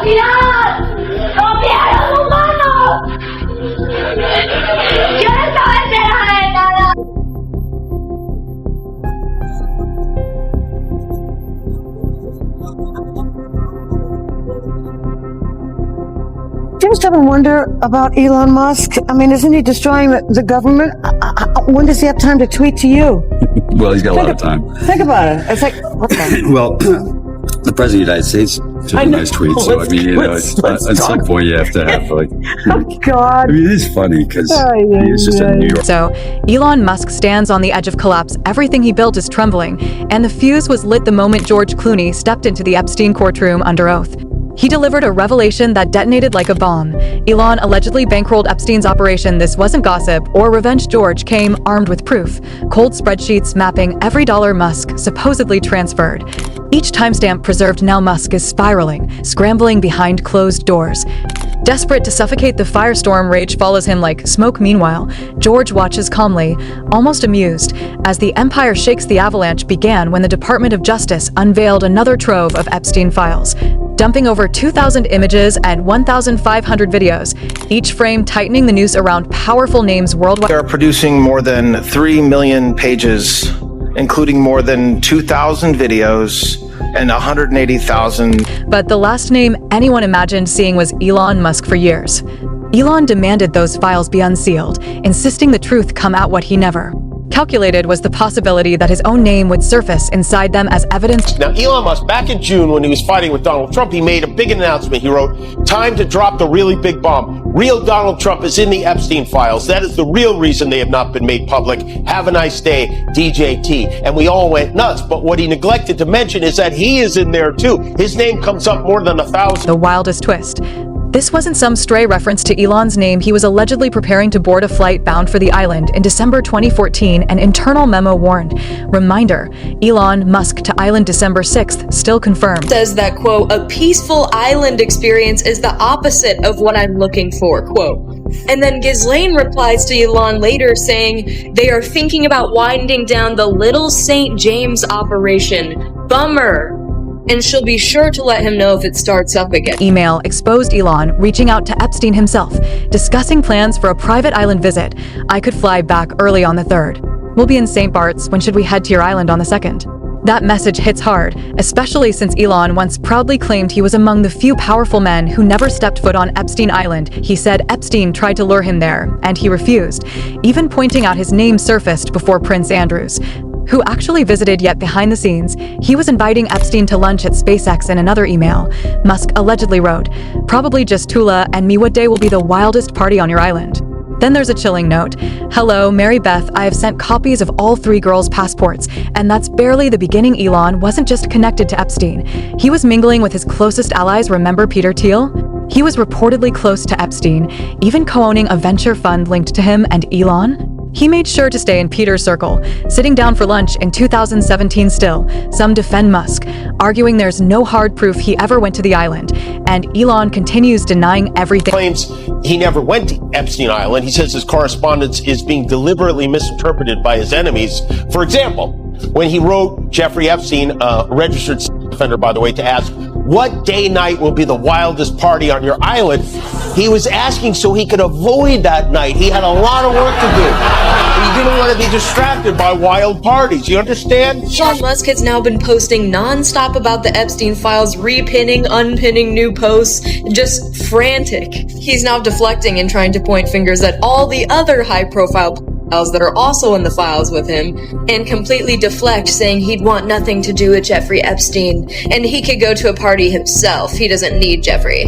¡Copiar! ¡Copiar humanos! ¡Yo no estaba enterada de nada! Do you just ever wonder about Elon Musk? I mean, isn't he destroying the government? When does he have time to tweet to you? Well, he's got a lot of time. Think about it. It's like, what the? Well, the President of the United States took a nice tweet, so I mean, you know, at some point you have to have, like, Oh, God. I mean, it is funny because he's just in New York. So, Elon Musk stands on the edge of collapse. Everything he built is trembling, and the fuse was lit the moment George Clooney stepped into the Epstein courtroom under oath. He delivered a revelation that detonated like a bomb. Elon allegedly bankrolled Epstein's operation. This wasn't gossip or revenge. George came armed with proof. Cold spreadsheets mapping every dollar Musk supposedly transferred. Each timestamp preserved. Now Musk is spiraling, scrambling behind closed doors. Desperate to suffocate the firestorm, rage follows him like smoke. Meanwhile, George watches calmly, almost amused, as the empire shakes. The avalanche began when the Department of Justice unveiled another trove of Epstein files, dumping over 2,000 images and 1,500 videos, each frame tightening the noose around powerful names worldwide. They are producing more than 3 million pages, including more than 2,000 videos and 180,000. But the last name anyone imagined seeing was Elon Musk for years. Elon demanded those files be unsealed, insisting the truth come out. What he never calculated was the possibility that his own name would surface inside them as evidence. Now, Elon Musk, back in June when he was fighting with Donald Trump, he made a big announcement. He wrote, "Time to drop the really big bomb. Real Donald Trump is in the Epstein files. That is the real reason they have not been made public. Have a nice day, DJT." And we all went nuts. But what he neglected to mention is that he is in there too. His name comes up more than 1,000. The wildest twist. This wasn't some stray reference to Elon's name. He was allegedly preparing to board a flight bound for the island. In December 2014, an internal memo warned. Reminder, Elon Musk to island December 6th, still confirmed. Says that, quote, "A peaceful island experience is the opposite of what I'm looking for," quote. And then Ghislaine replies to Elon later saying, "They are thinking about winding down the Little St. James operation. Bummer. And she'll be sure to let him know if it starts up again." Email exposed Elon reaching out to Epstein himself, discussing plans for a private island visit. "I could fly back early on the 3rd. We'll be in St. Bart's. When should we head to your island on the 2nd? That message hits hard, especially since Elon once proudly claimed he was among the few powerful men who never stepped foot on Epstein Island. He said Epstein tried to lure him there, and he refused, even pointing out his name surfaced before Prince Andrew's, who actually visited. Yet behind the scenes, he was inviting Epstein to lunch at SpaceX. In another email, Musk allegedly wrote, "Probably just Tula and me. What day will be the wildest party on your island?" Then there's a chilling note. "Hello, Mary Beth, I have sent copies of all 3 girls' passports." And that's barely the beginning. Elon wasn't just connected to Epstein. He was mingling with his closest allies. Remember Peter Thiel? He was reportedly close to Epstein, even co-owning a venture fund linked to him and Elon. He made sure to stay in Peter's circle, sitting down for lunch in 2017. Still, some defend Musk, arguing there's no hard proof he ever went to the island, and Elon continues denying everything. Claims he never went to Epstein Island. He says his correspondence is being deliberately misinterpreted by his enemies. For example, when he wrote Jeffrey Epstein, a registered offender, by the way, to ask, "What day night will be the wildest party on your island?" he was asking so he could avoid that night. He had a lot of work to do. He didn't want to be distracted by wild parties. You understand? Elon Musk has now been posting non-stop about the Epstein files, repinning, unpinning new posts, just frantic. He's now deflecting and trying to point fingers at all the other high-profile files that are also in the files with him, and completely deflect, saying he'd want nothing to do with Jeffrey Epstein, and he could go to a party himself. He doesn't need Jeffrey.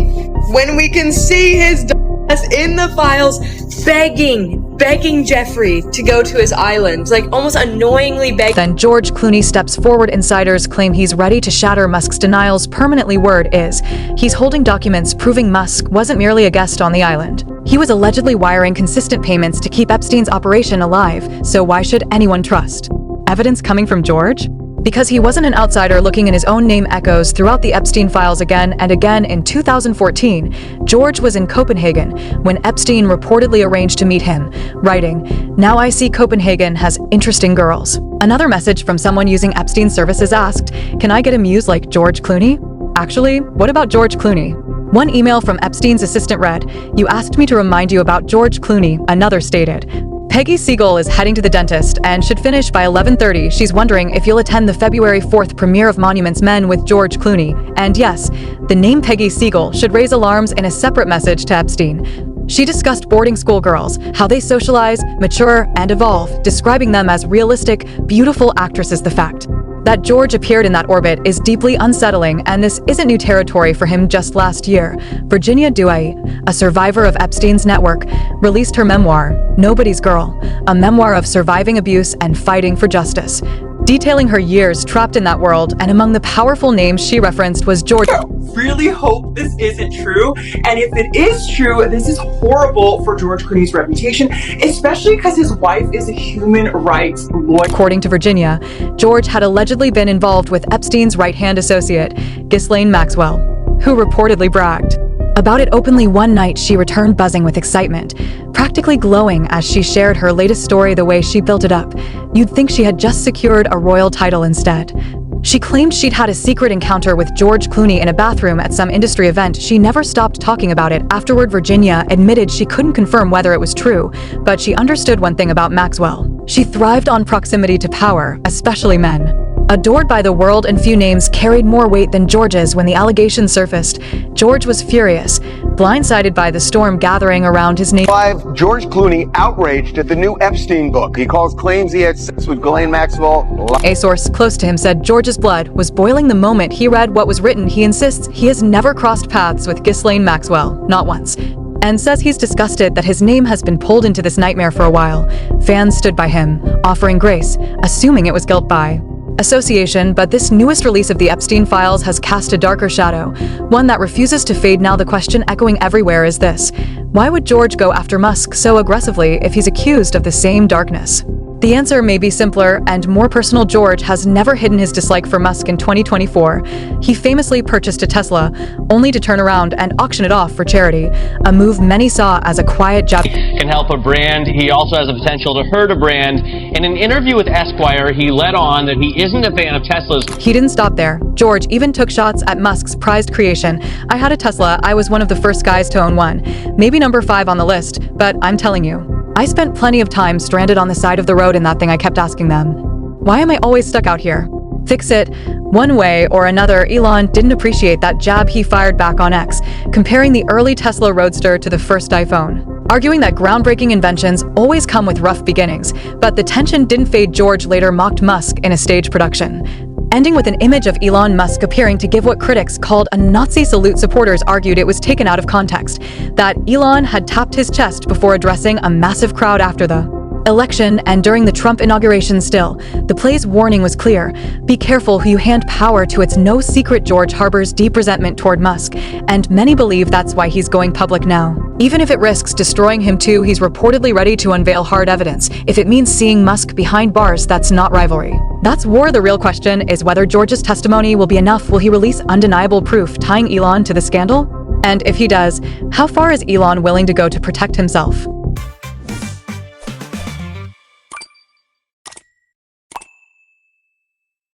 When we can see his ass in the files begging Jeffrey to go to his island, like almost annoyingly begging. Then George Clooney steps forward. Insiders claim he's ready to shatter Musk's denials permanently. Word is, he's holding documents proving Musk wasn't merely a guest on the island. He was allegedly wiring consistent payments to keep Epstein's operation alive, so why should anyone trust? Evidence coming from George? Because he wasn't an outsider. Looking in his own name echoes throughout the Epstein files again and again. In 2014, George was in Copenhagen when Epstein reportedly arranged to meet him, writing, "Now I see Copenhagen has interesting girls." Another message from someone using Epstein services asked, "Can I get a muse like George Clooney?" Actually, what about George Clooney? One email from Epstein's assistant read, "You asked me to remind you about George Clooney," another stated. Peggy Siegel is heading to the dentist and should finish by 11:30. She's wondering if you'll attend the February 4th premiere of Monuments Men with George Clooney. And yes, the name Peggy Siegel should raise alarms in a separate message to Epstein. She discussed boarding school girls, how they socialize, mature, and evolve, describing them as realistic, beautiful actresses. The fact that George appeared in that orbit is deeply unsettling, and this isn't new territory for him. Just last year, Virginia Dewey, a survivor of Epstein's network, released her memoir, Nobody's Girl, a memoir of surviving abuse and fighting for justice, detailing her years trapped in that world. And among the powerful names she referenced was George. I really hope this isn't true, and if it is true, this is horrible for George Clooney's reputation, especially because his wife is a human rights lawyer. According to Virginia, George had allegedly been involved with Epstein's right-hand associate, Ghislaine Maxwell, who reportedly bragged about it openly. One night, she returned buzzing with excitement, practically glowing as she shared her latest story. The way she built it up, you'd think she had just secured a royal title instead. She claimed she'd had a secret encounter with George Clooney in a bathroom at some industry event. She never stopped talking about it. Afterward, Virginia admitted she couldn't confirm whether it was true, but she understood one thing about Maxwell. She thrived on proximity to power, especially men. Adored by the world, and few names carried more weight than George's. When the allegations surfaced, George was furious, blindsided by the storm gathering around his name. George Clooney outraged at the new Epstein book. He calls claims he had sex with Ghislaine Maxwell. A source close to him said George's blood was boiling the moment he read what was written. He insists he has never crossed paths with Ghislaine Maxwell, not once, and says he's disgusted that his name has been pulled into this nightmare for a while. Fans stood by him, offering grace, assuming it was guilt by association. But this newest release of the Epstein files has cast a darker shadow, one that refuses to fade. Now the question echoing everywhere is this: why would George go after Musk so aggressively if he's accused of the same darkness? The answer may be simpler and more personal. George has never hidden his dislike for Musk. In 2024, he famously purchased a Tesla, only to turn around and auction it off for charity, a move many saw as a quiet jab. Can help a brand. He also has the potential to hurt a brand. In an interview with Esquire, he let on that he isn't a fan of Teslas. He didn't stop there. George even took shots at Musk's prized creation. "I had a Tesla. I was one of the first guys to own one. Maybe number 5 on the list, but I'm telling you, I spent plenty of time stranded on the side of the road in that thing. I kept asking them, why am I always stuck out here? Fix it one way or another." Elon didn't appreciate that jab he fired back on X, comparing the early Tesla Roadster to the first iPhone, arguing that groundbreaking inventions always come with rough beginnings. But the tension didn't fade. George later mocked Musk in a stage production, ending with an image of Elon Musk appearing to give what critics called a Nazi salute. Supporters argued it was taken out of context, that Elon had tapped his chest before addressing a massive crowd after the election and during the Trump inauguration. Still, the play's warning was clear: be careful who you hand power to. It's no secret George harbors deep resentment toward Musk, and many believe that's why he's going public now. Even if it risks destroying him too, he's reportedly ready to unveil hard evidence if it means seeing Musk behind bars. That's not rivalry, that's war. The real question is whether George's testimony will be enough. Will he release undeniable proof tying Elon to the scandal? And if he does, how far is Elon willing to go to protect himself?